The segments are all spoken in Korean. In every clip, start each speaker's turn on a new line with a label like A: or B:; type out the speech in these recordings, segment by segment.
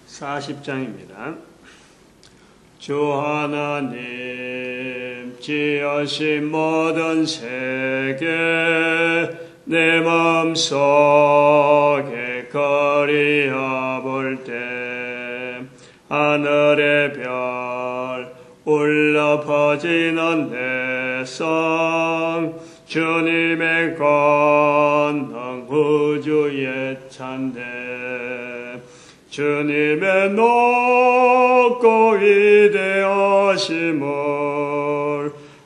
A: 40장입니다. 주 하나님 지으신 모든 세계 내 마음속에 그리워 볼 때 하늘의 별 울려 퍼지는 내성 주님의 권능 우주에 찬대 주님의 높고 위대하심을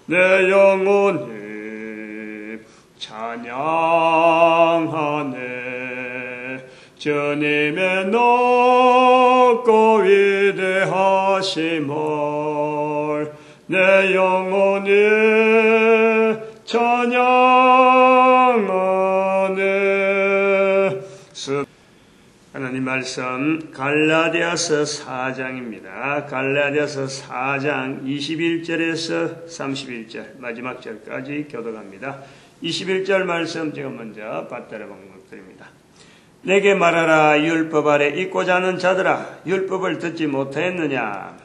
A: 내 영혼이 찬양하네. 주님의 높고 위대하심을 내 영혼이 찬양하네. 하나님 말씀 갈라디아서 4장입니다. 갈라디아서 4장 21절에서 31절 마지막 절까지 교독합니다. 21절 말씀 제가 먼저 받들어 봉독드립니다. 내게 말하라. 율법 아래 있고자 하는 자들아, 율법을 듣지 못했느냐.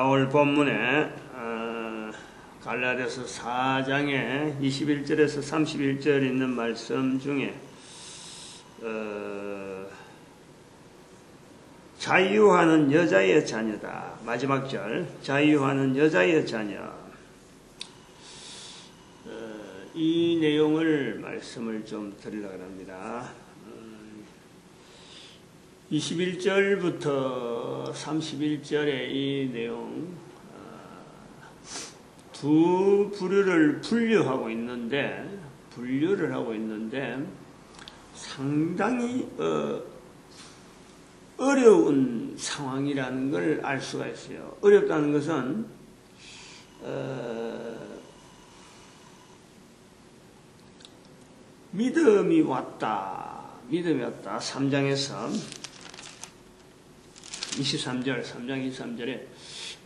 A: 오늘 본문에 갈라디아서 4장에 21절에서 31절 있는 말씀 중에 자유하는 여자의 자녀다. 마지막 절, 자유하는 여자의 자녀. 이 내용을 말씀을 좀 드리려고 합니다. 21절부터 31절의 이 내용, 두 부류를 분류하고 있는데, 상당히 어려운 상황이라는 걸 알 수가 있어요. 어렵다는 것은 믿음이 왔다. 3장에서 3장 23절에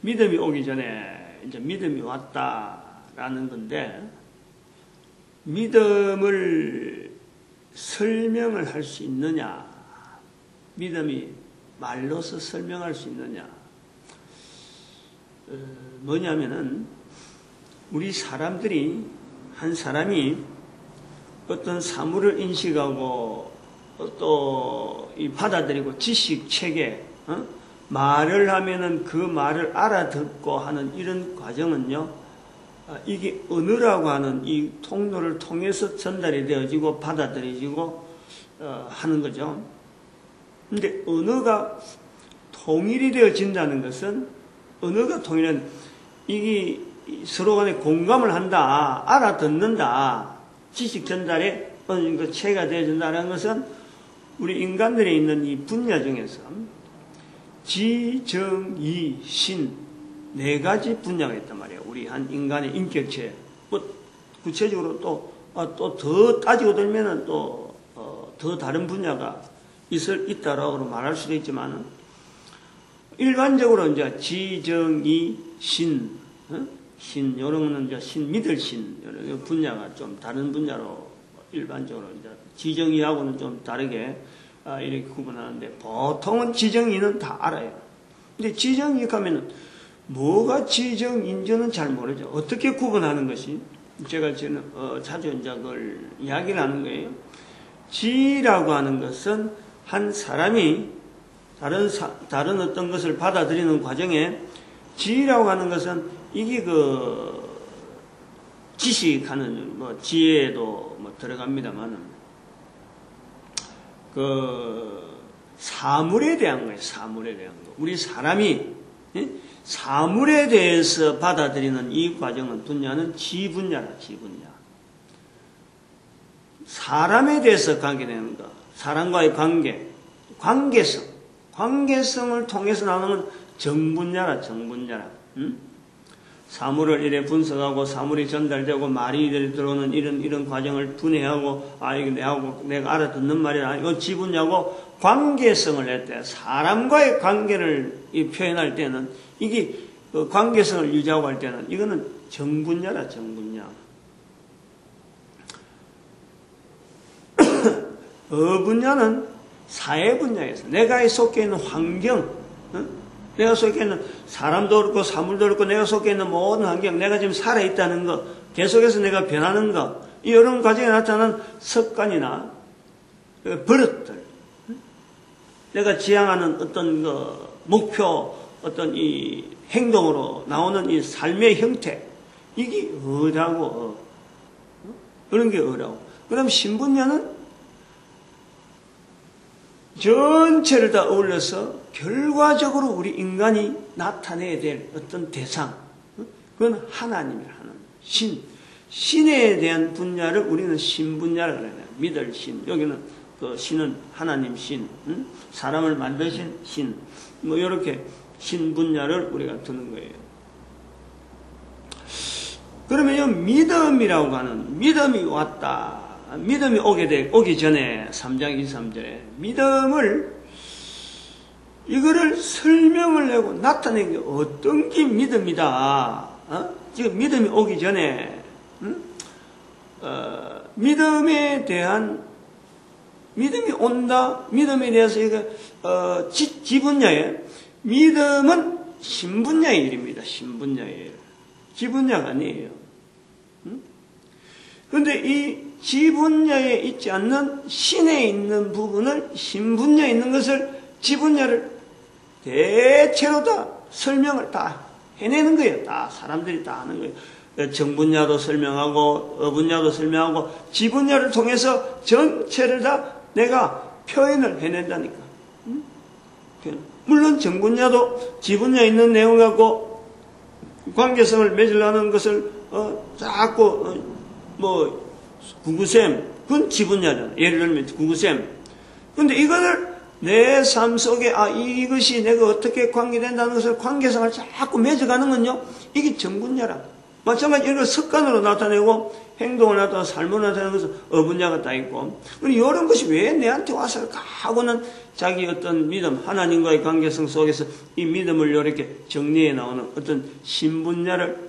A: 믿음이 오기 전에 이제 믿음이 왔다라는 건데, 믿음을 설명을 할 수 있느냐? 믿음이 말로서 설명할 수 있느냐? 뭐냐면은, 우리 사람들이, 한 사람이 어떤 사물을 인식하고 또 받아들이고 지식, 체계, 말을 하면은 그 말을 알아듣고 하는 이런 과정은요, 이게 언어라고 하는 이 통로를 통해서 전달이 되어지고 받아들여지고 하는 거죠. 근데 언어가 통일이 되어진다는 것은, 언어가 통일은 이게 서로 간에 공감을 한다, 알아듣는다, 지식 전달에 어느 정도 체가 되어진다는 것은 우리 인간들이 있는 이 분야 중에서 지, 정, 이, 신 네 가지 분야가 있단 말이에요. 우리 한 인간의 인격체. 뭐 구체적으로 또 더 따지고 들면은 또 더 다른 분야가 있다라고 말할 수도 있지만, 일반적으로 이제 지, 정, 이, 신, 신, 요런 거는 이제 믿을 신, 요런 분야가 좀 다른 분야로 일반적으로 이제 지정이하고는 좀 다르게 이렇게 구분하는데, 보통은 지정이는 다 알아요. 근데 지정이 하면은 뭐가 지정인지는 잘 모르죠. 어떻게 구분하는 것이? 제가 지금 자주 이제 그걸 이야기를 하는 거예요. 지라고 하는 것은 한 사람이 다른 어떤 것을 받아들이는 과정에, 지라고 하는 것은 이게 지식하는 지혜도 들어갑니다만은 사물에 대한 거예요. 사물에 대한 거. 우리 사람이 사물에 대해서 받아들이는 이 과정은 분야는 지분야라. 지분야. 사람에 대해서 관계되는 거. 사람과의 관계성을 통해서 나오는 정분야라. 사물을 이래 분석하고 사물이 전달되고 말이 들어오는 이런 과정을 분해하고, 이거 내가 알아듣는 말이라, 이거 지분야고, 관계성을 낼 때, 사람과의 관계를 표현할 때는, 이게 관계성을 유지하고 할 때는, 이거는 정분야라. 어분야는 사회 분야에서 내가 속해 있는 환경, 내가 속해 있는 사람도 그렇고 사물도 그렇고 내가 속해 있는 모든 환경, 내가 지금 살아있다는 것, 계속해서 내가 변하는 것, 이런 과정에 나타나는 습관이나 버릇들, 내가 지향하는 어떤 목표, 어떤 이 행동으로 나오는 이 삶의 형태, 이게 어라고, 그런 게 어라고. 그럼 신분야는 전체를 다 어울려서 결과적으로 우리 인간이 나타내야 될 어떤 대상, 그건 하나님이라 하는 신에 대한 분야를 우리는 신분야라고 그래요. 믿을 신. 여기는 그 신은 하나님 신, 사람을 만드신 신, 뭐 이렇게 신 분야를 우리가 두는 거예요. 그러면 믿음이라고 하는, 믿음이 왔다. 믿음이 오기 전에 3장 23절에 믿음을, 이거를 설명을 내고 나타낸 게 어떤 게 믿음이다. 지금 믿음이 오기 전에 믿음에 대한, 믿음이 온다, 믿음에 대해서 이거 지분야에, 믿음은 신분야의 일입니다. 신분야의 일, 지분야가 아니에요. 그런데 이 지분야에 있지 않는 신에 있는 부분을, 신분야에 있는 것을, 지분야를 대체로 다 설명을 다 해내는 거예요. 다 사람들이 다 하는 거예요. 정분야도 설명하고 어분야도 설명하고 지분야를 통해서 전체를 다 내가 표현을 해낸다니까. 물론 정분야도 지분야에 있는 내용을 갖고 관계성을 맺으려는 것을 자꾸 구구셈, 그건 지분야잖아. 예를 들면 구구셈. 근데 이거를 내 삶 속에 이것이 내가 어떻게 관계된다는 것을, 관계성을 자꾸 맺어가는 건요, 이게 정분야라. 마찬가지로 이걸 습관으로 나타내고 행동을 나타내고 삶을 나타내는 것은 어분야가 다 있고, 이런 것이 왜 내한테 왔을까 하고는 자기 어떤 믿음, 하나님과의 관계성 속에서 이 믿음을 이렇게 정리해 나오는 어떤 신분야를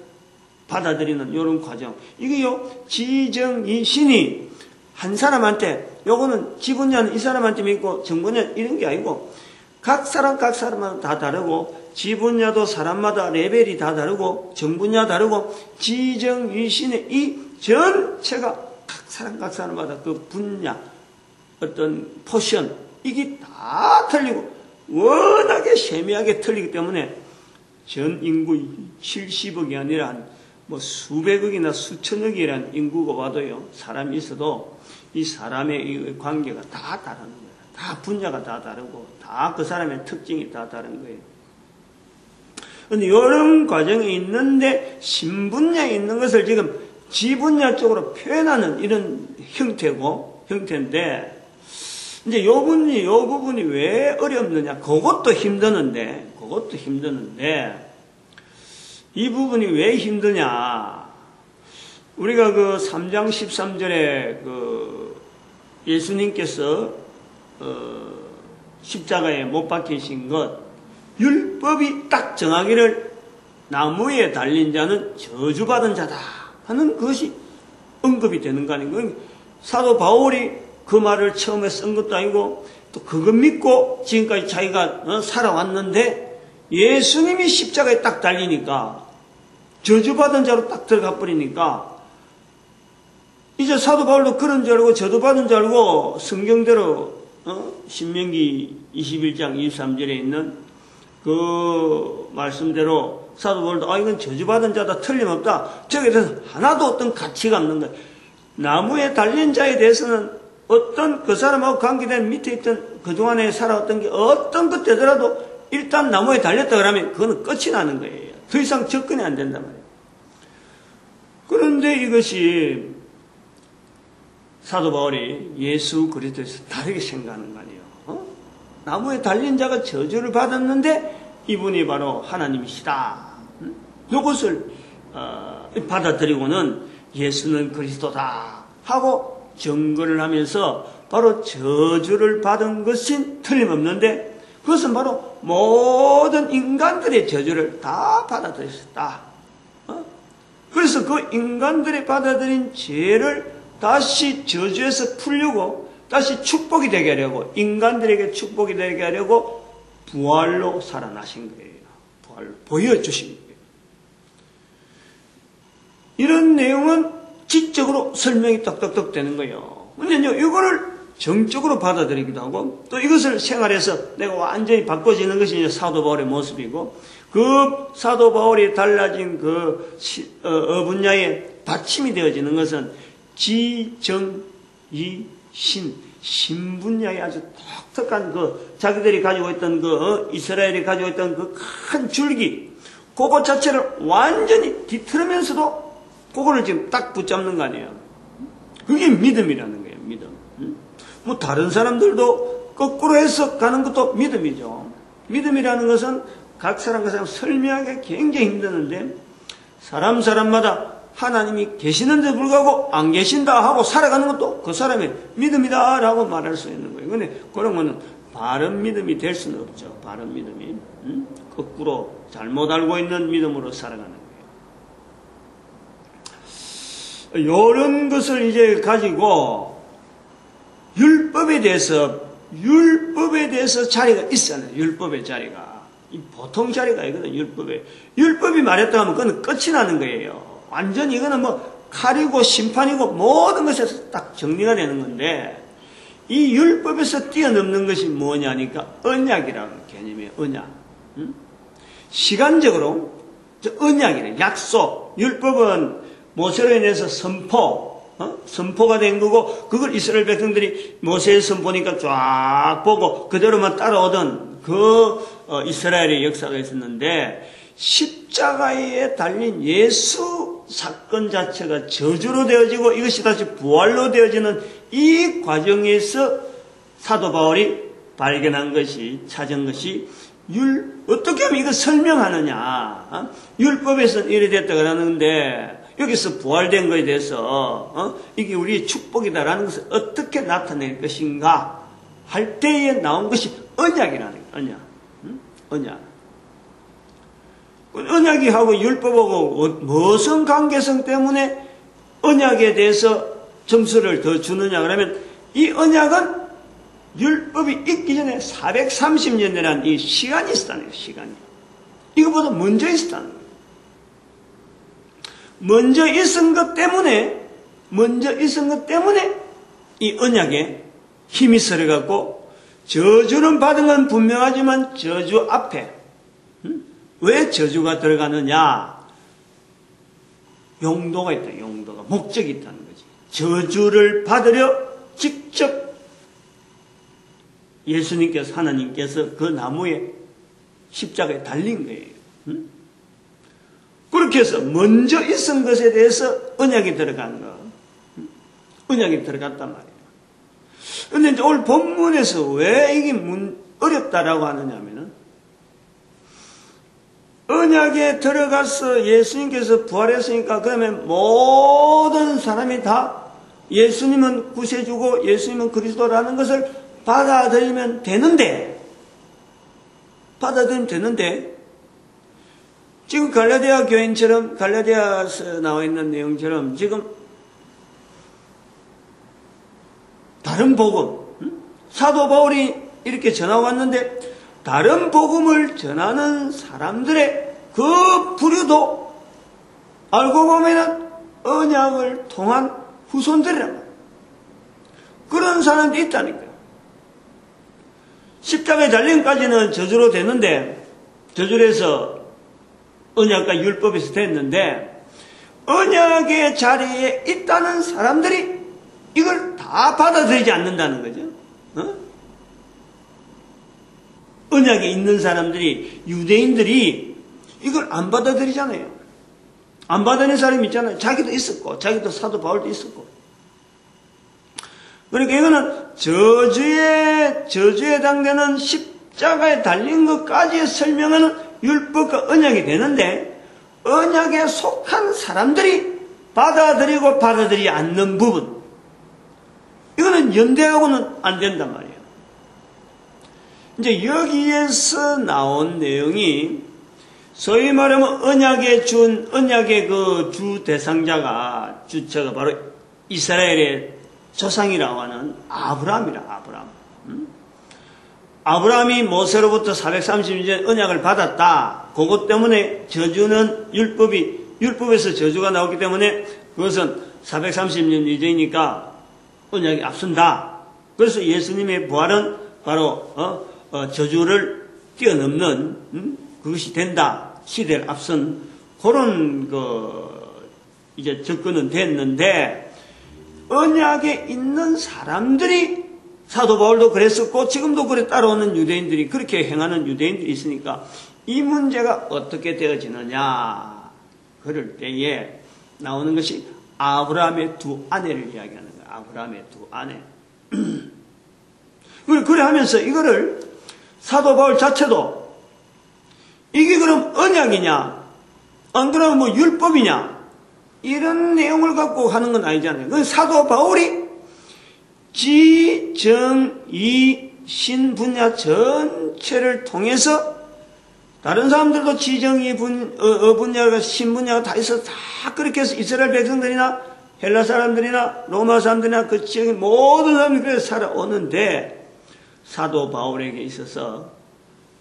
A: 받아들이는 이런 과정. 이게요, 지정이 신이 한 사람한테, 요거는 지분야는 이 사람한테 믿고 정분야는 이런 게 아니고, 각 사람마다 다 다르고, 지분야도 사람마다 레벨이 다 다르고, 정분야 다르고, 지정이 신의 이 전체가 각 사람마다 그 분야, 어떤 포션, 이게 다 틀리고, 워낙에 세미하게 틀리기 때문에, 전 인구 70억이 아니라 수백억이나 수천억이라는 인구가 와도요, 사람이 있어도 이 사람의 이 관계가 다 다른 거예요. 다 분야가 다 다르고, 다 그 사람의 특징이 다 다른 거예요. 그런데 이런 과정이 있는데, 신분야에 있는 것을 지금 지분야 쪽으로 표현하는 이런 형태인데, 이제 요 부분이 왜 어렵느냐? 그것도 힘드는데, 이 부분이 왜 힘드냐? 우리가 그 3장 13절에 예수님께서 십자가에 못 박히신 것, 율법이 딱 정하기를 나무에 달린 자는 저주받은 자다 하는 것이 언급이 되는 거 아닌가요? 사도 바울이 그 말을 처음에 쓴 것도 아니고, 또 그거 믿고 지금까지 자기가 살아왔는데, 예수님이 십자가에 딱 달리니까, 저주받은 자로 딱 들어가 버리니까, 이제 사도 바울도 그런 줄 알고, 저주받은 줄 알고, 성경대로, 신명기 21장 23절에 있는 그 말씀대로 사도 바울도, 이건 저주받은 자다, 틀림없다. 저기에 대해서 하나도 어떤 가치가 없는 거예요. 나무에 달린 자에 대해서는 어떤 그 사람하고 관계된 밑에 있던 그동안에 살아왔던 게 어떤 것 되더라도 일단 나무에 달렸다 그러면 그거는 끝이 나는 거예요. 더 이상 접근이 안 된단 말이에요. 그런데 이것이 사도 바울이 예수 그리스도에서 다르게 생각하는 거 아니에요. 나무에 달린 자가 저주를 받았는데 이분이 바로 하나님이시다. 이것을 받아들이고는 예수는 그리스도다 하고 증거를 하면서 바로 저주를 받은 것이 틀림없는데, 그것은 바로 모든 인간들의 저주를 다 받아들였다. 그래서 그 인간들이 받아들인 죄를 다시 저주에서 풀려고 다시 축복이 되게 하려고, 인간들에게 축복이 되게 하려고 부활로 살아나신 거예요. 부활로 보여주신 거예요. 이런 내용은 지적으로 설명이 떡떡떡 되는 거예요. 근데요, 이거를 정적으로 받아들이기도 하고, 또 이것을 생활에서 내가 완전히 바꿔지는 것이 이제 사도 바울의 모습이고, 그 사도 바울이 달라진 그 분야에 받침이 되어지는 것은 신 분야에 아주 독특한 자기들이 가지고 있던 이스라엘이 가지고 있던 그 큰 줄기, 그거 자체를 완전히 뒤틀으면서도 그거를 지금 딱 붙잡는 거 아니에요. 그게 믿음이라는 거예요, 믿음. 뭐 다른 사람들도 거꾸로 해서 가는 것도 믿음이죠. 믿음이라는 것은 각 사람 설명하기 굉장히 힘드는데, 사람마다 하나님이 계시는데 불구하고 안 계신다 하고 살아가는 것도 그 사람의 믿음이다 라고 말할 수 있는 거예요. 근데 그런 거는 바른 믿음이 될 수는 없죠. 바른 믿음이. 거꾸로 잘못 알고 있는 믿음으로 살아가는 거예요. 이런 것을 이제 가지고 율법에 대해서 자리가 있잖아요. 율법의 자리가. 보통 자리가 아니거든, 율법이 말했다 하면 그건 끝이 나는 거예요. 완전히 이거는 뭐 칼이고 심판이고 모든 것에서 딱 정리가 되는 건데, 이 율법에서 뛰어넘는 것이 뭐냐니까 언약이라는 개념이에요. 언약. 시간적으로 언약이래. 약속. 율법은 모세로 인해서 선포가 된 거고, 그걸 이스라엘 백성들이 모세의 선포니까 쫙 보고 그대로만 따라오던 이스라엘의 역사가 있었는데, 십자가에 달린 예수 사건 자체가 저주로 되어지고 이것이 다시 부활로 되어지는 이 과정에서 사도 바울이 발견한 것이, 찾은 것이 어떻게 하면 이거 설명하느냐. 율법에서는 이래 됐다 그러는데 여기서 부활된 것에 대해서 이게 우리의 축복이다라는 것을 어떻게 나타낼 것인가 할 때에 나온 것이 언약이라는 거예요. 언약. 언약이 하고 율법하고 무슨 관계성 때문에 언약에 대해서 점수를 더 주느냐 그러면, 이 언약은 율법이 있기 전에 430년이라는 이 시간이 있었다는 거예요. 시간이. 이거보다 먼저 있었다는 거예요. 먼저 있은 것 때문에 이 언약에 힘이 서려갖고, 저주는 받은 건 분명하지만 저주 앞에 왜 저주가 들어가느냐? 용도가 있다. 용도가. 목적이 있다는 거지. 저주를 받으려 직접 예수님께서, 하나님께서 그 나무에 십자가에 달린 거예요. 그렇게 해서 먼저 있은 것에 대해서 언약이 들어간 거. 언약이 들어갔단 말이에요. 근데 이제 오늘 본문에서 왜 이게 어렵다라고 하느냐면은, 언약에 들어가서 예수님께서 부활했으니까 그러면 모든 사람이 다 예수님은 구세주고 예수님은 그리스도라는 것을 받아들이면 되는데, 지금 갈라디아 교인처럼, 갈라디아서 나와 있는 내용처럼 지금 다른 복음, 사도 바울이 이렇게 전하고 왔는데, 다른 복음을 전하는 사람들의 그 부류도 알고 보면은 언약을 통한 후손들이란 말이에요. 그런 사람들이 있다니까요. 십자가에 달림까지는 저주로 됐는데, 저주로 해서 언약과 율법에서 됐는데, 언약의 자리에 있다는 사람들이 이걸 다 받아들이지 않는다는 거죠. 언약에 있는 사람들이, 유대인들이 이걸 안 받아들이잖아요. 안 받아들이는 사람이 있잖아요. 자기도 있었고, 자기도 사도 바울도 있었고. 그러니까 이거는 저주에 해당되는 십자가에 달린 것까지 설명하는 율법과 언약이 되는데, 언약에 속한 사람들이 받아들이고 받아들이지 않는 부분, 이거는 연대하고는 안 된단 말이에요. 이제 여기에서 나온 내용이 소위 말하면 언약의 그 주 대상자가, 주체가 바로 이스라엘의 조상이라고 하는 아브라함이라, 아브라함. 아브라함이 모세로부터 430년 언약을 받았다. 그것 때문에 저주는 율법에서 저주가 나오기 때문에 그것은 430년 이전이니까 언약이 앞선다. 그래서 예수님의 부활은 바로 저주를 뛰어넘는 그것이 된다. 시대를 앞선 그런 이제 접근은 됐는데 언약에 있는 사람들이 사도 바울도 그랬었고 지금도 그래 따라오는 유대인들이 그렇게 행하는 유대인들이 있으니까 이 문제가 어떻게 되어지느냐 그럴 때에 나오는 것이 아브라함의 두 아내를 이야기하는 거예요. 아브라함의 두 아내. 그래 하면서 이거를 사도 바울 자체도 이게 그럼 언약이냐 안 그러면 뭐 율법이냐 이런 내용을 갖고 하는 건 아니잖아요. 그건 사도 바울이 지, 정, 이, 신 분야 전체를 통해서 다른 사람들도 지, 정, 이 분야가 신 분야가 다 있어서 다 그렇게 해서 이스라엘 백성들이나 헬라 사람들이나 로마 사람들이나 그 지역의 모든 사람들이 그래서 살아오는데 사도 바울에게 있어서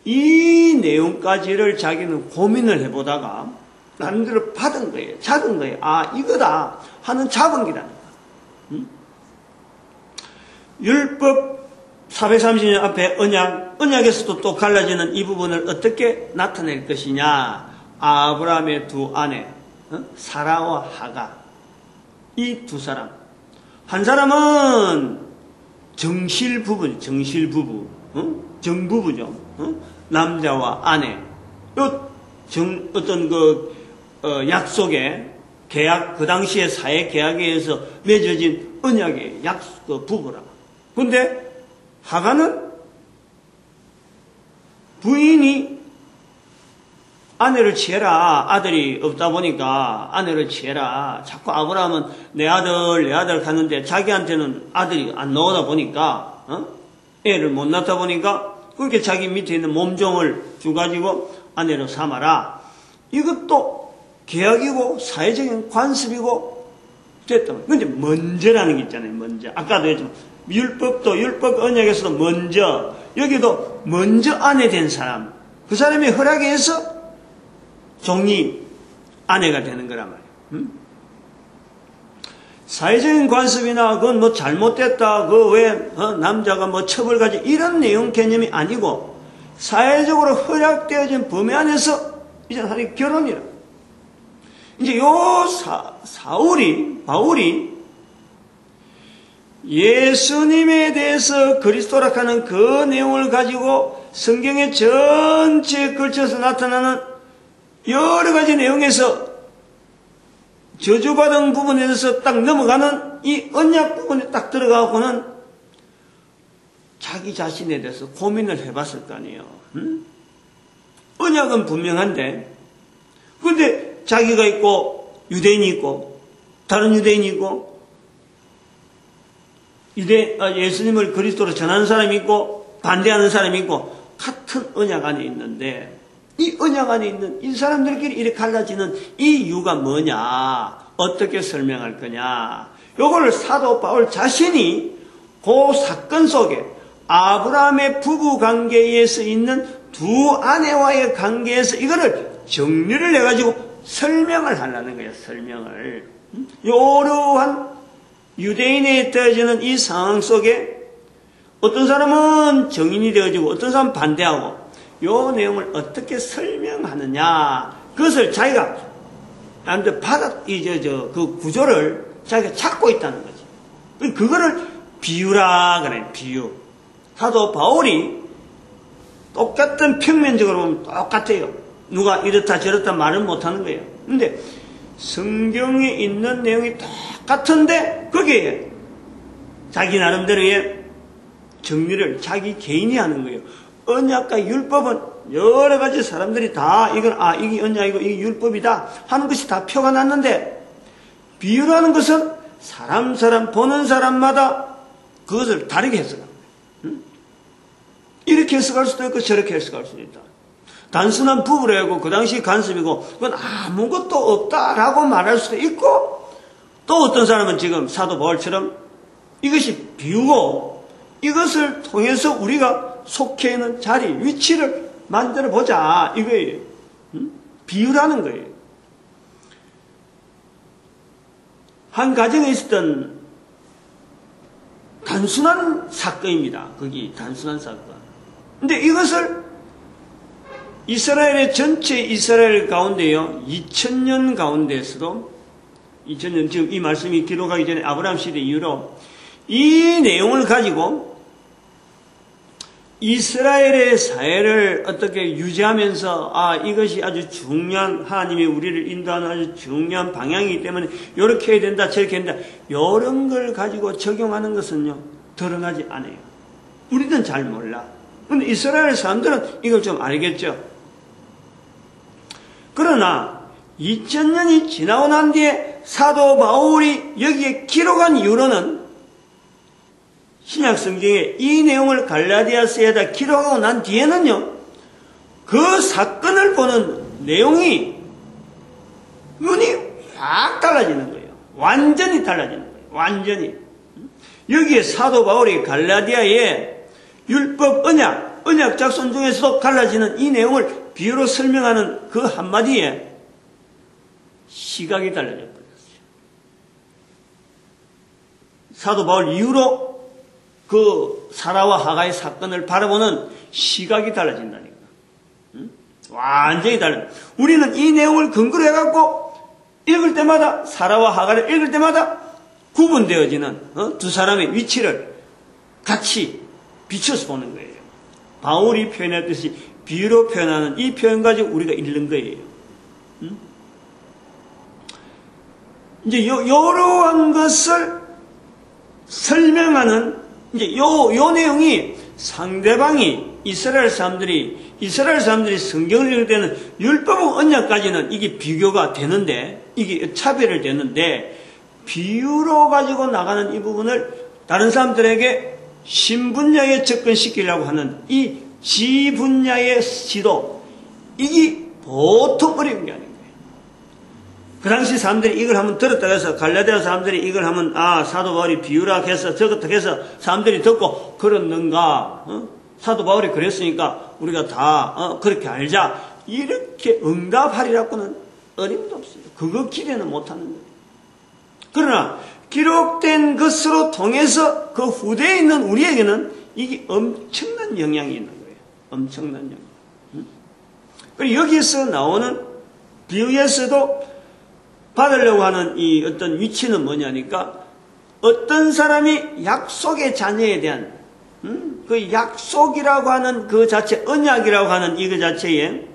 A: 이 내용까지를 자기는 고민을 해보다가 나름대로 받은 거예요. 잡은 거예요. 아 이거다 하는 잡은 기랍니다. 율법 430년 앞에 언약에서도 또 갈라지는 이 부분을 어떻게 나타낼 것이냐. 아브라함의 두 아내 사라와 하가 이 두 사람 한 사람은 정실부부 정부부죠. 남자와 아내 어떤 약속에 계약 그 당시에 사회 계약에 의해서 맺어진 언약의 부부라. 근데 하가는 부인이 아내를 취해라. 아들이 없다 보니까 아내를 취해라. 자꾸 아브라함은 내 아들 가는데 자기한테는 아들이 안 나오다 보니까 애를 못 낳다 보니까 그렇게 자기 밑에 있는 몸종을 줘가지고 아내로 삼아라. 이것도 계약이고 사회적인 관습이고 됐던 거예요. 근데 먼저라는 게 있잖아요. 먼저. 아까도 했지만 율법 언약에서도 먼저 여기도 먼저 아내 된 사람 그 사람의 허락에 의해서 종이 아내가 되는 거란 말이에요. 사회적인 관습이나 그건 뭐 잘못됐다 그 왜 남자가 뭐 처벌까지 이런 내용 개념이 아니고 사회적으로 허락되어진 범위 안에서 이제 하나의 결혼이라. 이제 요 바울이 예수님에 대해서 그리스도라 하는 그 내용을 가지고 성경의 전체에 걸쳐서 나타나는 여러 가지 내용에서 저주받은 부분에 대해서 딱 넘어가는 이 언약 부분에 딱 들어가고는 자기 자신에 대해서 고민을 해봤을 거 아니에요. 언약은 분명한데 그런데 자기가 있고 유대인이 있고 다른 유대인이 있고 예수님을 그리스도로 전하는 사람이 있고 반대하는 사람이 있고 같은 언약 안에 있는데 이 언약 안에 있는 이 사람들끼리 이렇게 갈라지는 이 이유가 뭐냐 어떻게 설명할 거냐 요거를 사도 바울 자신이 그 사건 속에 아브라함의 부부 관계에서 있는 두 아내와의 관계에서 이거를 정리를 해가지고 설명을 하려는 거예요. 설명을 요러한 유대인에 되어지는 이 상황 속에 어떤 사람은 정인이 되어지고 어떤 사람은 반대하고 요 내용을 어떻게 설명하느냐 그것을 자기가 그 구조를 자기가 찾고 있다는 거지. 그거를 비유라 그래. 비유. 사도 바울이 똑같은 평면적으로 보면 똑같아요. 누가 이렇다 저렇다 말은 못하는 거예요. 근데 성경에 있는 내용이 똑같은데 거기에 자기 나름대로의 정리를 자기 개인이 하는 거예요. 언약과 율법은 여러 가지 사람들이 다 이게 언약이고 이게 율법이다 하는 것이 다 표가 났는데 비유라는 것은 사람 보는 사람마다 그것을 다르게 해석합니다. 이렇게 해석할 수도 있고 저렇게 해석할 수도 있다. 단순한 부부라고 그 당시 간섭이고 그건 아무것도 없다라고 말할 수도 있고 또 어떤 사람은 지금 사도 바울처럼 이것이 비유고 이것을 통해서 우리가 속해 있는 자리, 위치를 만들어 보자 이거예요. 비유라는 거예요. 한 가정에 있었던 단순한 사건입니다. 거기 단순한 사건. 근데 이것을 이스라엘의 전체 이스라엘 가운데요, 2000년 가운데에서도 2000년 지금 이 말씀이 기록하기 전에 아브라함 시대 이후로 이 내용을 가지고 이스라엘의 사회를 어떻게 유지하면서 이것이 아주 중요한 하나님이 우리를 인도하는 아주 중요한 방향이기 때문에 이렇게 해야 된다 저렇게 해야 된다 이런 걸 가지고 적용하는 것은요 드러나지 않아요. 우리는 잘 몰라. 근데 이스라엘 사람들은 이걸 좀 알겠죠. 그러나 2000년이 지나고 난 뒤에 사도 바울이 여기에 기록한 이유로는 신약 성경에 이 내용을 갈라디아서에다 기록하고 난 뒤에는요, 그 사건을 보는 내용이 눈이 확 달라지는 거예요. 완전히 달라지는 거예요. 완전히. 여기에 사도 바울이 갈라디아에 율법, 언약 작성 중에서도 갈라지는 이 내용을 비유로 설명하는 그 한마디에 시각이 달라져 버렸어요. 사도 바울 이후로 그 사라와 하가의 사건을 바라보는 시각이 달라진다니까. 완전히 달라요. 우리는 이 내용을 근거로 해갖고 읽을 때마다 사라와 하가를 읽을 때마다 구분되어지는 두 사람의 위치를 같이 비춰서 보는 거예요. 바울이 표현했듯이 비유로 표현하는 이 표현 가지고 우리가 읽는 거예요. 이제 이러한 것을 설명하는 이제 요 내용이 상대방이 이스라엘 사람들이 성경을 읽을 때는 율법과 언약까지는 이게 비교가 되는데 이게 차별을 되는데 비유로 가지고 나가는 이 부분을 다른 사람들에게 신분야에 접근시키려고 하는 이 지분야의 시도 이게 보통 어려운 게 아닌 거예요. 그 당시 사람들이 이걸 한번 들었다고 해서 갈라디아 사람들이 이걸 하면 사도 바울이 비유라 해서 저것다 해서 사람들이 듣고 그렇는가 사도 바울이 그랬으니까 우리가 다 그렇게 알자 이렇게 응답하리라고는 어림도 없어요. 그거 기대는 못하는 거예요. 그러나 기록된 것으로 통해서 그 후대에 있는 우리에게는 이게 엄청난 영향이 있는 거예요. 엄청난 영향. 그리고 여기에서 나오는 비유에서도 받으려고 하는 이 어떤 위치는 뭐냐니까 어떤 사람이 약속의 자녀에 대한 그 약속이라고 하는 그 자체 언약이라고 하는 이거 자체에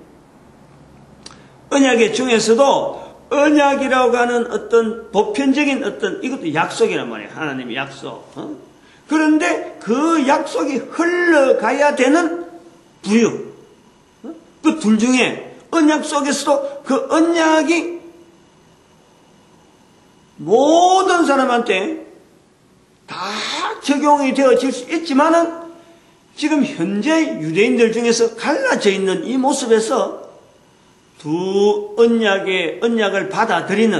A: 언약의 중에서도 언약이라고 하는 어떤 보편적인 어떤 이것도 약속이란 말이에요. 하나님의 약속. 그런데 그 약속이 흘러가야 되는 부유. 그 둘 중에 언약 속에서도 그 언약이 모든 사람한테 다 적용이 되어질 수 있지만은 지금 현재 유대인들 중에서 갈라져 있는 이 모습에서 두 언약을 받아들일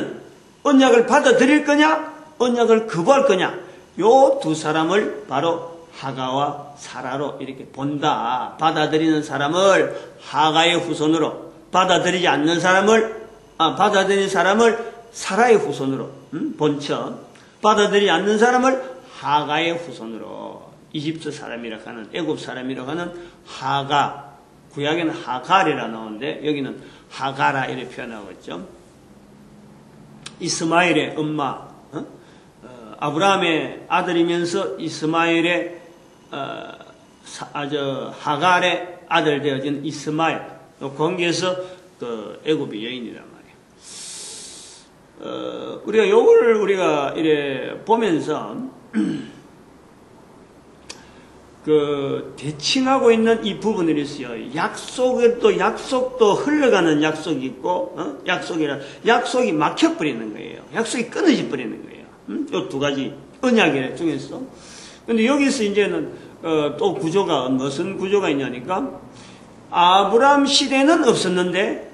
A: 거냐, 언약을 거부할 거냐, 요 두 사람을 바로 하가와 사라로 이렇게 본다. 받아들이는 사람을 하가의 후손으로, 받아들이는 사람을 사라의 후손으로, 본처, 받아들이지 않는 사람을 하가의 후손으로, 이집트 사람이라고 하는, 애굽 사람이라고 하는 하가, 구약에는 하갈이라 나오는데 여기는 하가라 이렇게 표현하고 있죠. 이스마엘의 엄마, 아브라함의 아들이면서 이스마엘의 하갈의 아들 되어진 이스마엘, 거기에서 그 애굽의 여인이란 말이에요. 우리가 요걸 우리가 이래 보면서 그 대칭하고 있는 이 부분이 있어요. 약속도 흘러가는 약속이 있고, 약속이 막혀버리는 거예요. 약속이 끊어져 버리는 거예요. 요 두 가지 언약 중에서. 근데 여기서 이제는 또 구조가 무슨 구조가 있냐니까 아브라함 시대는 없었는데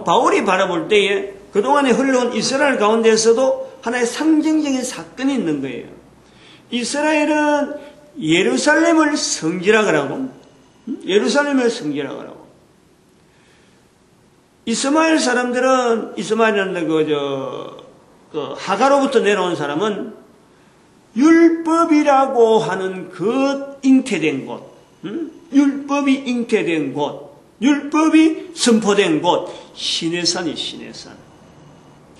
A: 바울이 바라볼 때에 그동안에 흘러온 이스라엘 가운데에서도 하나의 상징적인 사건이 있는 거예요. 이스라엘은 예루살렘을 성지라 그러고, 예루살렘을 성지라 그러고, 이스마엘 사람들은, 이스마엘은 그 하가로부터 내려온 사람은 율법이라고 하는 그 잉태된 곳, 율법이 잉태된 곳, 율법이 선포된 곳, 시내산이 시내산.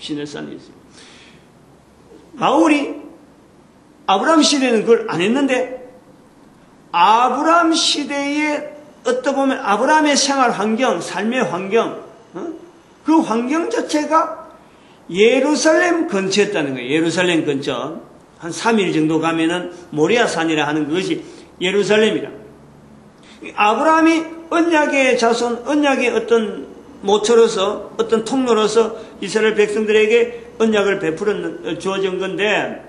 A: 시내산이 있어요. 바울이 아브라함 시대는 그걸 안 했는데, 아브라함 시대에 어떻게 보면 아브라함의 생활 환경, 삶의 환경, 그 환경 자체가 예루살렘 근처였다는 거예요. 예루살렘 근처. 한 3일 정도 가면은 모리아산이라 하는 그것이 예루살렘이라. 아브라함이 언약의 자손, 언약의 어떤 모처로서, 어떤 통로로서 이스라엘 백성들에게 언약을 주어진 건데,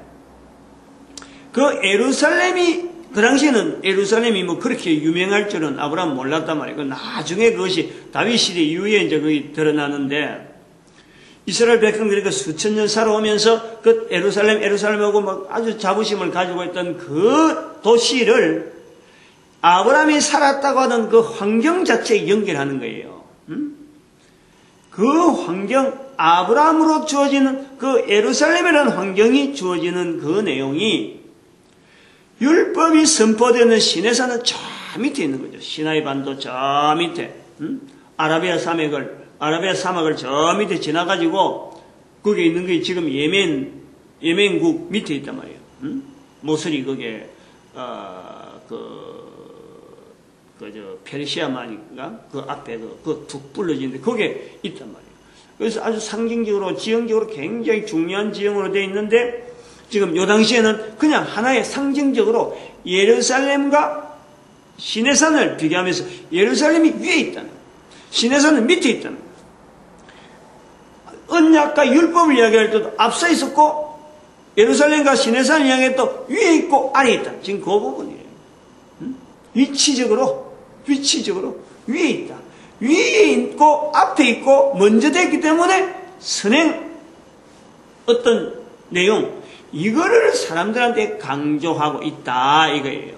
A: 그 예루살렘이, 그 당시에는 예루살렘이 뭐 그렇게 유명할 줄은 아브라함 몰랐단 말이에요. 그 나중에 그것이 다윗 시대 이후에 이제 그게 드러나는데, 이스라엘 백성들이 그 수천 년 살아오면서 그 예루살렘하고 막 아주 자부심을 가지고 있던 그 도시를 아브라함이 살았다고 하는 그 환경 자체에 연결하는 거예요. 그 환경, 아브라함으로 주어지는 그 예루살렘이라는 환경이 주어지는 그 내용이 율법이 선포되는 시내산은 저 밑에 있는 거죠. 시나이 반도 저 밑에, 아라비아 사막을 저 밑에 지나가지고 거기에 있는 게 지금 예멘국 밑에 있단 말이에요. 모슬이 거기에 페르시아만인가 그 앞에 툭 불러지는데 거기에 있단 말이에요. 그래서 아주 상징적으로 지형적으로 굉장히 중요한 지형으로 되어 있는데, 지금 요 당시에는 그냥 하나의 상징적으로 예루살렘과 시내산을 비교하면서 예루살렘이 위에 있다는 거예요. 시내산은 밑에 있다는 거예요. 언약과 율법을 이야기할 때도 앞서 있었고, 예루살렘과 시내산을 이야기할 때도 위에 있고 아래에 있다. 지금 그 부분이에요. 위치적으로 위에 있다. 위에 있고 앞에 있고 먼저 됐기 때문에 선행 어떤 내용, 이거를 사람들한테 강조하고 있다 이거예요.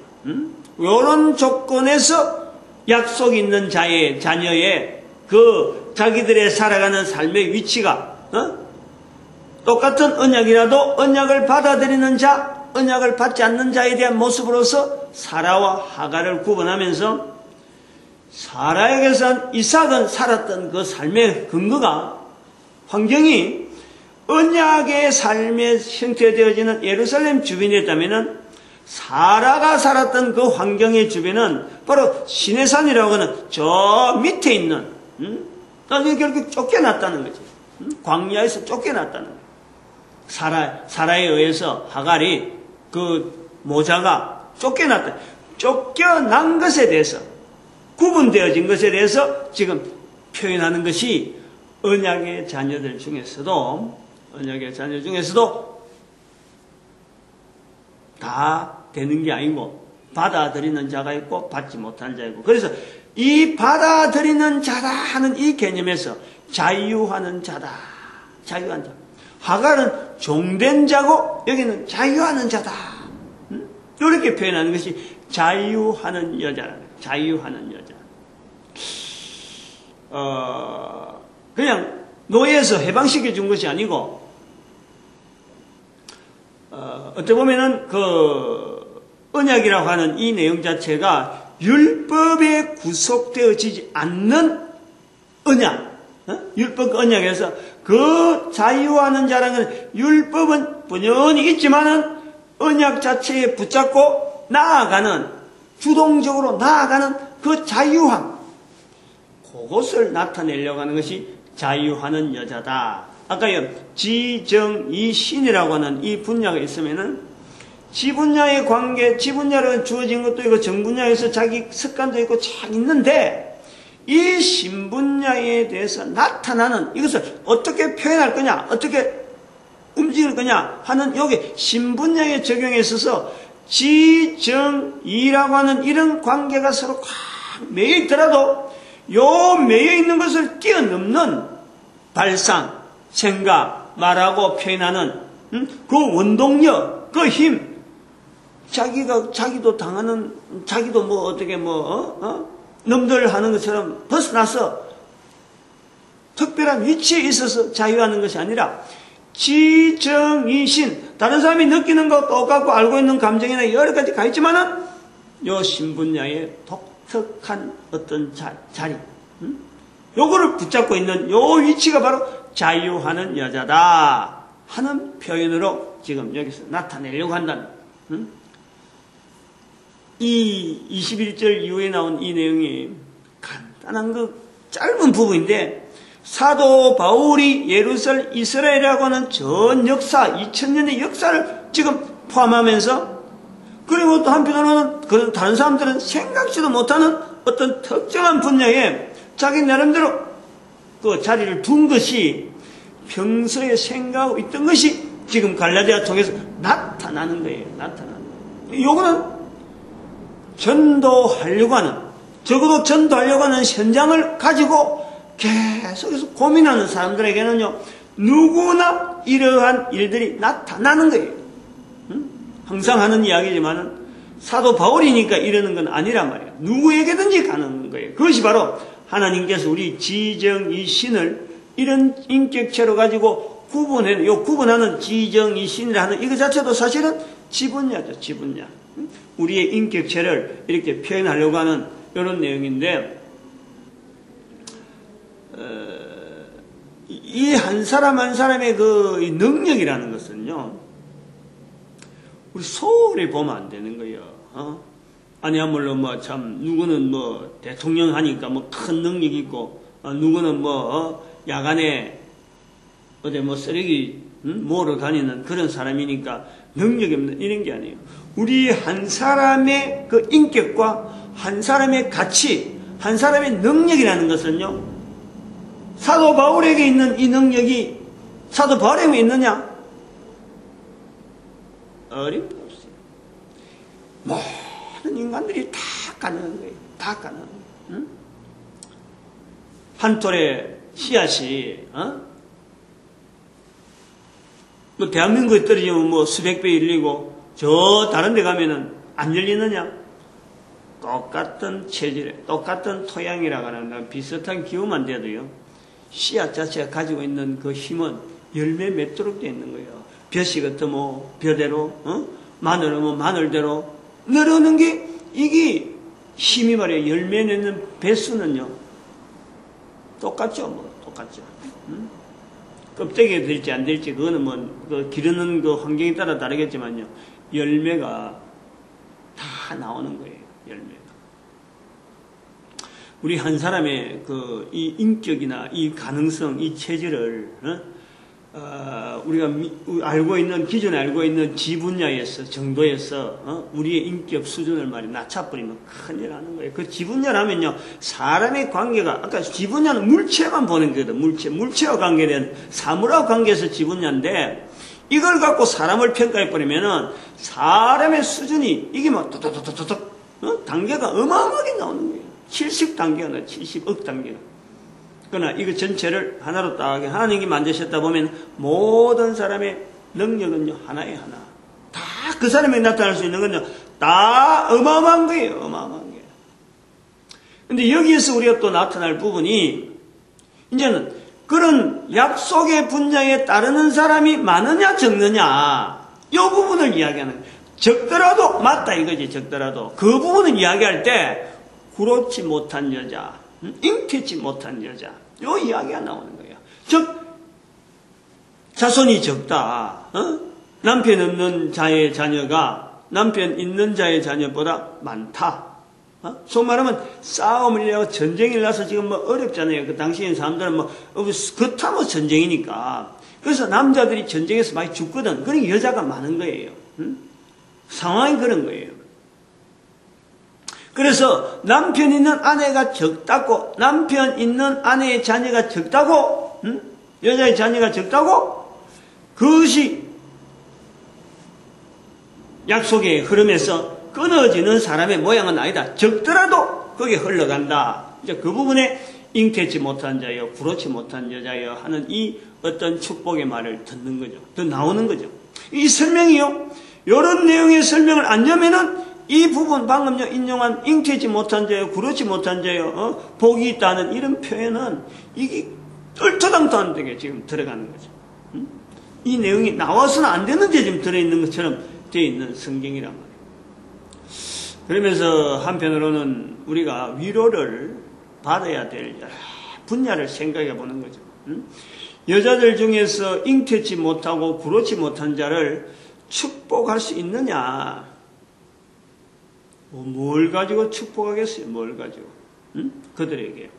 A: 이런 조건에서 약속 있는 자녀의 그 자기들의 살아가는 삶의 위치가 똑같은 언약이라도 언약을 받아들이는 자, 언약을 받지 않는 자에 대한 모습으로서 사라와 하가를 구분하면서, 사라에게서 이삭은 살았던 그 삶의 근거가, 환경이 언약의 삶의 형태되어지는 예루살렘 주변이었다면, 사라가 살았던 그 환경의 주변은 바로 시내산이라고 하는 저 밑에 있는, 나중에 결국 쫓겨났다는 거지. 광야에서 쫓겨났다는 거예요. 사라에 의해서 하갈이 그 모자가 쫓겨난 것에 대해서, 구분되어진 것에 대해서 지금 표현하는 것이 언약의 자녀들 중에서도 다 되는 게 아니고 받아들이는 자가 있고 받지 못하는 자가 있고, 그래서 이 받아들이는 자다 하는 이 개념에서 자유하는 자다. 자유한 자. 하갈은 종된 자고 여기는 자유하는 자다. 이렇게 표현하는 것이 자유하는 여자라는 거예요. 자유하는 여자. 그냥 노예에서 해방시켜 준 것이 아니고, 어떻게 보면은 그 언약이라고 하는 이 내용 자체가 율법에 구속되어지지 않는 언약, 율법 언약에서 그 자유하는 자라는 건 율법은 분연히 있지만은 언약 자체에 붙잡고 나아가는, 주동적으로 나아가는 그 자유함, 그것을 나타내려고 하는 것이 자유하는 여자다. 아까요, 지정이신이라고 하는 이 분야가 있으면은, 지분야의 관계, 지분야로 주어진 것도 있고 정분야에서 자기 습관도 있고 참 있는데, 이 신분야에 대해서 나타나는 이것을 어떻게 표현할 거냐, 어떻게 움직일 거냐 하는 여기 신분야에 적용에 있어서 지정이라고 하는 이런 관계가 서로 꽉 매여 있더라도 요 매여 있는 것을 뛰어넘는 발상, 생각, 말하고 표현하는 그 원동력, 그 힘, 자기도 당하는, 자기도 뭐 어떻게 놈들 하는 것처럼 벗어나서 특별한 위치에 있어서 자유하는 것이 아니라 지정이신, 다른 사람이 느끼는 거 똑같고 알고 있는 감정이나 여러 가지 가 있지만은 요 신분야의 독특한 어떤 자리, 요거를 붙잡고 있는 요 위치가 바로 자유하는 여자다 하는 표현으로 지금 여기서 나타내려고 한다는, 이 21절 이후에 나온 이 내용이 간단한 그 짧은 부분인데, 사도 바울이 예루살렘 이스라엘이라고 하는 전 역사, 2000년의 역사를 지금 포함하면서, 그리고 또 한편으로는 그런 다른 사람들은 생각지도 못하는 어떤 특정한 분야에 자기 나름대로 그 자리를 둔 것이 평소에 생각하고 있던 것이 지금 갈라디아 통해서 나타나는 거예요. 나타나는 거예요. 요거는 전도하려고 하는, 적어도 전도하려고 하는 현장을 가지고 계속해서 고민하는 사람들에게는요, 누구나 이러한 일들이 나타나는 거예요. 항상 하는 이야기지만은 사도 바울이니까 이러는 건 아니란 말이에요. 누구에게든지 가는 거예요. 그것이 바로 하나님께서 우리 지정이신을 이런 인격체로 가지고 구분하는 지정이신이라 하는 이거 자체도 사실은 지분야죠, 지분야. 우리의 인격체를 이렇게 표현하려고 하는 이런 내용인데, 이 한 사람 한 사람의 그 능력이라는 것은요, 우리 소홀히 보면 안 되는 거예요. 아니야말로 누구는 대통령 하니까 큰 능력이 있고, 누구는 야간에 어디 쓰레기 모으러 다니는 그런 사람이니까 능력이 없는 이런 게 아니에요. 우리 한 사람의 그 인격과 한 사람의 가치, 한 사람의 능력이라는 것은요, 사도 바울에게 있는 이 능력이 사도 바울에게 있느냐? 어림도 없어요. 모든 인간들이 다 가능한 거예요. 다 가능한 거예요. 응? 한 톨의 씨앗이, 대한민국에 떨어지면 수백 배 열리고, 저 다른 데 가면은 안 열리느냐? 똑같은 체질에, 똑같은 토양이라고 하는 비슷한 기후만 돼도요, 씨앗 자체가 가지고 있는 그 힘은 열매 맺도록 되어 있는 거예요. 벼씨 같으면 벼대로, 마늘이면 마늘대로 늘어오는 게, 이게 힘이 말이에요. 열매 맺는 배수는요, 똑같죠, 똑같죠. 껍데기가 될지 안 될지, 그거는 그 기르는 그 환경에 따라 다르겠지만요, 열매가 다 나오는 거예요, 열매가. 우리 한 사람의 이 인격이나 이 가능성, 이 체질을, 우리가 알고 있는, 기존에 알고 있는 지분야에서, 정도에서, 우리의 인격 수준을 낮춰버리면 큰일 나는 거예요. 그 지분야라면요, 사람의 관계가, 아까 지분야는 물체만 보는 거거든, 물체와 관계된, 사물하고 관계에서 지분야인데, 이걸 갖고 사람을 평가해버리면은, 사람의 수준이, 이게 또또또또또, 단계가 어마어마하게 나오는 거예요. 70단계가 나요, 70억 단계가. 그러나 이거 전체를 하나로 딱 하나님이 만드셨다 보면 모든 사람의 능력은요, 하나에 하나. 다 그 사람에게 나타날 수 있는 건요, 다 어마어마한 거예요, 어마어마한 거예요. 근데 여기에서 우리가 또 나타날 부분이, 이제는 그런 약속의 분야에 따르는 사람이 많으냐, 적느냐, 이 부분을 이야기하는 거예요. 적더라도, 맞다 이거지, 적더라도. 그 부분을 이야기할 때, 그렇지 못한 여자, 잉태치 못한 여자, 요 이야기가 나오는 거예요. 즉, 자손이 적다. 남편 없는 자의 자녀가 남편 있는 자의 자녀보다 많다. 속 말하면 싸움을 일하고 전쟁이 나서 지금 어렵잖아요. 그 당시에 사람들은 그렇다면 전쟁이니까. 그래서 남자들이 전쟁에서 많이 죽거든. 그러니까 여자가 많은 거예요. 상황이 그런 거예요. 그래서 남편 있는 아내가 적다고, 남편 있는 아내의 자녀가 적다고, 여자의 자녀가 적다고, 그것이 약속의 흐름에서 끊어지는 사람의 모양은 아니다. 적더라도 거기에 흘러간다. 이제 그 부분에 잉태치 못한 자여, 구로치 못한 여자여 하는 이 어떤 축복의 말을 듣는 거죠. 더 나오는 거죠. 이 설명이요. 이런 내용의 설명을 안 하면은 이 부분 방금 인용한 잉태지 못한 자요, 그렇지 못한 자요, 복이 있다는 이런 표현은 이게 얼토당토 안 되게 지금 들어가는 거죠. 이 내용이 나와서는 안 되는데 지금 들어있는 것처럼 되어 있는 성경이란 말이에요. 그러면서 한편으로는 우리가 위로를 받아야 될 여러 분야를 생각해 보는 거죠. 여자들 중에서 잉태치 못하고 구로치 못한 자를 축복할 수 있느냐? 뭘 가지고 축복하겠어요? 뭘 가지고? 그들에게.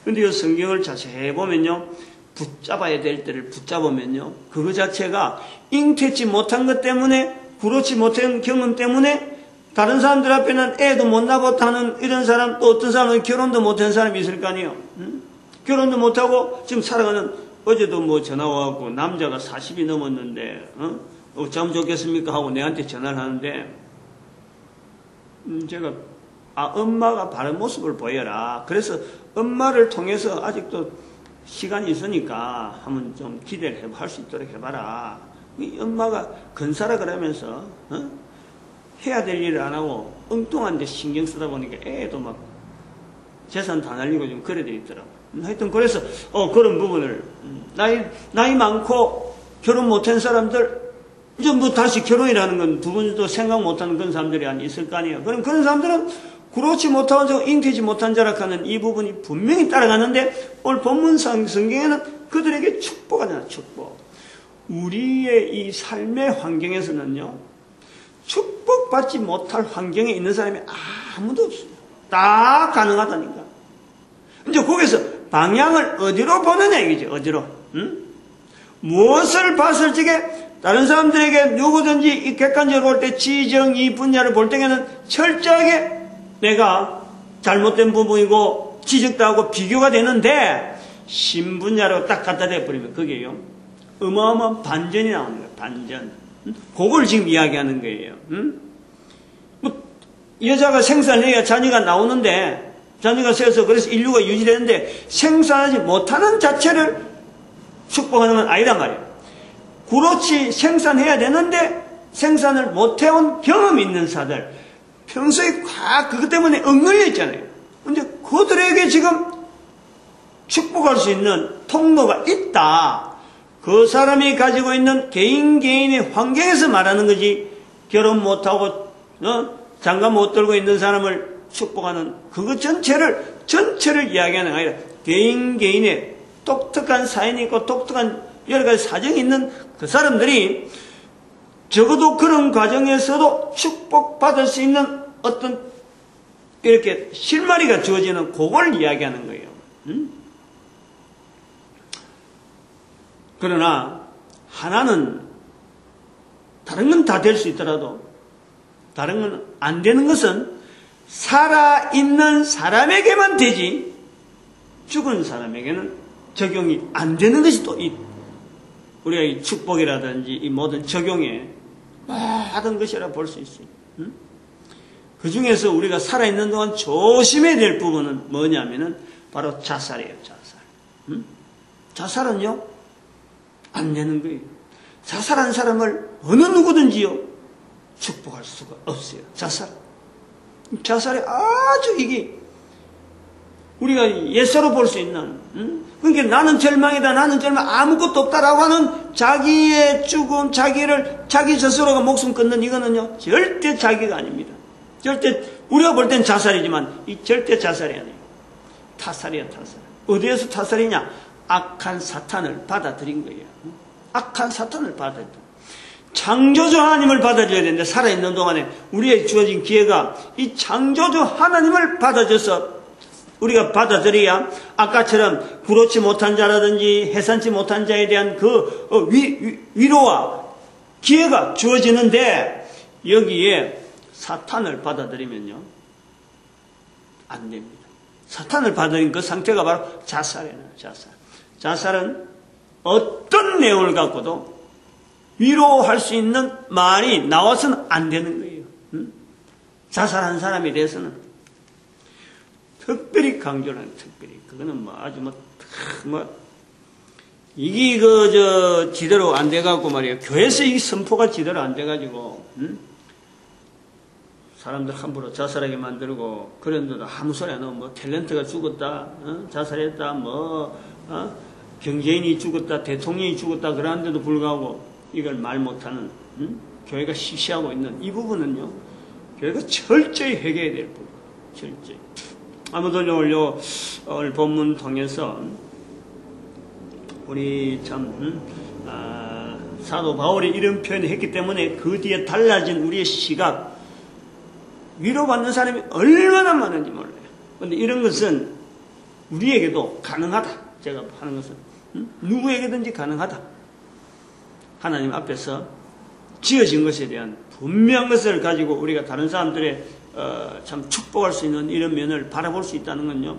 A: 근데 이 성경을 자세히 보면요, 붙잡아야 될 때를 붙잡으면요, 그거 자체가 잉태치 못한 것 때문에, 구로치 못한 경험 때문에 다른 사람들 앞에는 애도 못 낳았다는 이런 사람, 또 어떤 사람은 결혼도 못한 사람이 있을 거 아니에요. 결혼도 못하고 지금 살아가는, 어제도 뭐 전화 와갖고 남자가 40이 넘었는데 참 좋겠습니까 하고 내한테 전화를 하는데, 제가 엄마가 바른 모습을 보여라. 그래서 엄마를 통해서 아직도 시간이 있으니까 한번 좀 기대를 할 수 있도록 해봐라. 엄마가 근사라 그러면서 해야 될 일을 안 하고 엉뚱한 데 신경 쓰다 보니까 애도 막 재산 다 날리고 좀 그래 돼 있더라고. 하여튼 그래서 그런 부분을 나이 많고 결혼 못한 사람들 이제 뭐 다시 결혼이라는 건 두 번도 생각 못하는 그런 사람들이 있을 거 아니에요. 그럼 그런 사람들은 그렇지 못한 자, 잉태지 못한 자라 하는 이 부분이 분명히 따라가는데 오늘 본문상 성경에는 그들에게 축복하잖아. 축복. 우리의 이 삶의 환경에서는요, 축복받지 못할 환경에 있는 사람이 아무도 없어요. 다 가능하다니까. 이제 거기서 방향을 어디로 보느냐 이거죠. 어디로. 무엇을 봤을 적에 다른 사람들에게 누구든지 이 객관적으로 볼 때 지정 이 분야를 볼 때에는 철저하게 내가 잘못된 부분이고 지적도 하고 비교가 되는데 신분야로 딱 갖다 대버리면 그게요, 어마어마한 반전이 나오는 거예요. 반전. 그걸 지금 이야기하는 거예요. 뭐 여자가 생산해야 자녀가 나오는데, 자녀가 생겨서 그래서 인류가 유지되는데 생산하지 못하는 자체를 축복하는 건 아니란 말이에요. 그렇지 생산해야 되는데 생산을 못해온 경험이 있는 사들, 평소에 그것 때문에 얽매여 있잖아요. 근데 그들에게 지금 축복할 수 있는 통로가 있다. 그 사람이 가지고 있는 개인의 환경에서 말하는 거지, 결혼 못하고 장가 못 들고 있는 사람을 축복하는 그것 전체를 이야기하는 게 아니라 개인의 독특한 사연이 있고 독특한 여러 가지 사정이 있는 그 사람들이 적어도 그런 과정에서도 축복받을 수 있는 어떤 이렇게 실마리가 주어지는 그걸 이야기하는 거예요. 그러나 하나는, 다른 건 다 될 수 있더라도 다른 건 안 되는 것은 살아있는 사람에게만 되지 죽은 사람에게는 적용이 안 되는 것이 또 우리가 이 축복이라든지 이 모든 적용에 모든 것이라 볼 수 있어요. 그 중에서 우리가 살아있는 동안 조심해야 될 부분은 뭐냐면은 바로 자살이에요. 자살. 자살은요, 안 되는 거예요. 자살한 사람을 어느 누구든지요 축복할 수가 없어요. 자살이 아주 이게 우리가 예사로 볼 수 있는, 그러니까 나는 절망이다, 나는 절망, 아무것도 없다라고 하는 자기의 죽음, 자기 스스로가 목숨 끊는 이거는요, 절대 자기가 아닙니다. 절대, 우리가 볼 땐 자살이지만, 이 절대 자살이 아니에요. 타살이야, 타살. 어디에서 타살이냐? 악한 사탄을 받아들인 거예요. 악한 사탄을 받아들인. 창조주 하나님을 받아들여야 되는데, 살아있는 동안에 우리에게 주어진 기회가 이 창조주 하나님을 받아줘서 우리가 받아들여야 아까처럼 구로치 못한 자라든지 해산치 못한 자에 대한 그 위로와 기회가 주어지는데, 여기에 사탄을 받아들이면요 안 됩니다. 사탄을 받아들인 그 상태가 바로 자살이에요. 자살은 어떤 내용을 갖고도 위로할 수 있는 말이 나와서는 안 되는 거예요. 자살한 사람에 대해서는 특별히 강조를 하는, 특별히. 그거는 아주 이게 지대로 안 돼갖고 말이에요. 교회에서 이 선포가 지대로 안 돼가지고, 사람들 함부로 자살하게 만들고, 그런데도 아무 소리 안 하고, 뭐, 탤런트가 죽었다, 자살했다, 뭐, 경제인이 죽었다, 대통령이 죽었다, 그러는데도 불구하고, 이걸 말 못하는, 교회가 시시하고 있는 이 부분은요, 교회가 철저히 회개해야 될 부분. 철저히. 아무튼 오늘 본문 통해서, 우리 참, 사도 바울이 이런 표현을 했기 때문에 그 뒤에 달라진 우리의 시각, 위로받는 사람이 얼마나 많은지 몰라요. 그런데 이런 것은 우리에게도 가능하다. 제가 하는 것은 누구에게든지 가능하다. 하나님 앞에서 지어진 것에 대한 분명한 것을 가지고 우리가 다른 사람들의 참 축복할 수 있는 이런 면을 바라볼 수 있다는 건요,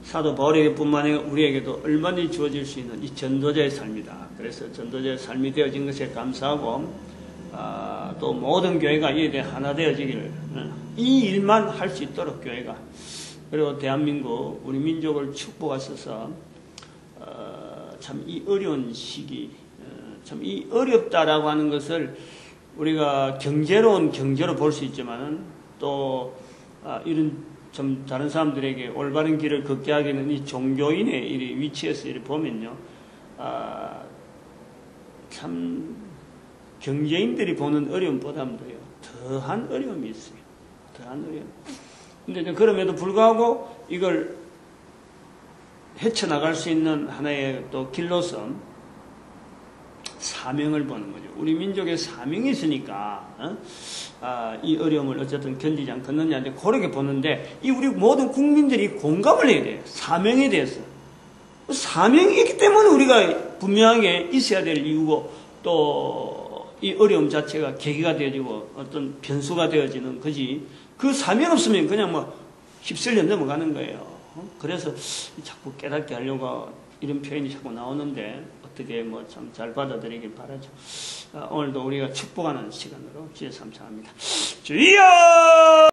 A: 사도 바울에게뿐만 아니라 우리에게도 얼마든지 주어질 수 있는 이 전도자의 삶이다. 그래서 전도자의 삶이 되어진 것에 감사하고, 또 모든 교회가 이에 대해 하나 되어지기를, 이 일만 할 수 있도록 교회가, 그리고 대한민국 우리 민족을 축복하셔서 참 이 어려운 시기, 참 이 어렵다라고 하는 것을 우리가 경제로운 경제로 볼 수 있지만은 또 이런 좀 다른 사람들에게 올바른 길을 걷게 하기는 이 종교인의 이 위치에서 이렇게 보면요, 참 경제인들이 보는 어려움보다도요 더한 어려움이 있어요. 더한 어려움. 근데 그럼에도 불구하고 이걸 헤쳐나갈 수 있는 하나의 또 길로서 사명을 보는 거죠. 우리 민족의 사명이 있으니까 이 어려움을 어쨌든 견디지 않겠느냐, 그렇게 보는데, 이 우리 모든 국민들이 공감을 해야 돼요. 사명에 대해서. 사명이 있기 때문에 우리가 분명하게 있어야 될 이유고, 또 이 어려움 자체가 계기가 되어지고 어떤 변수가 되어지는 거지. 그 사명 없으면 그냥 뭐 휩쓸려 넘어가는 거예요. 그래서 자꾸 깨닫게 하려고 이런 표현이 자꾸 나오는데, 어떻게 뭐 참 잘 받아들이길 바라죠. 오늘도 우리가 축복하는 시간으로 주여 삼창합니다. 주여!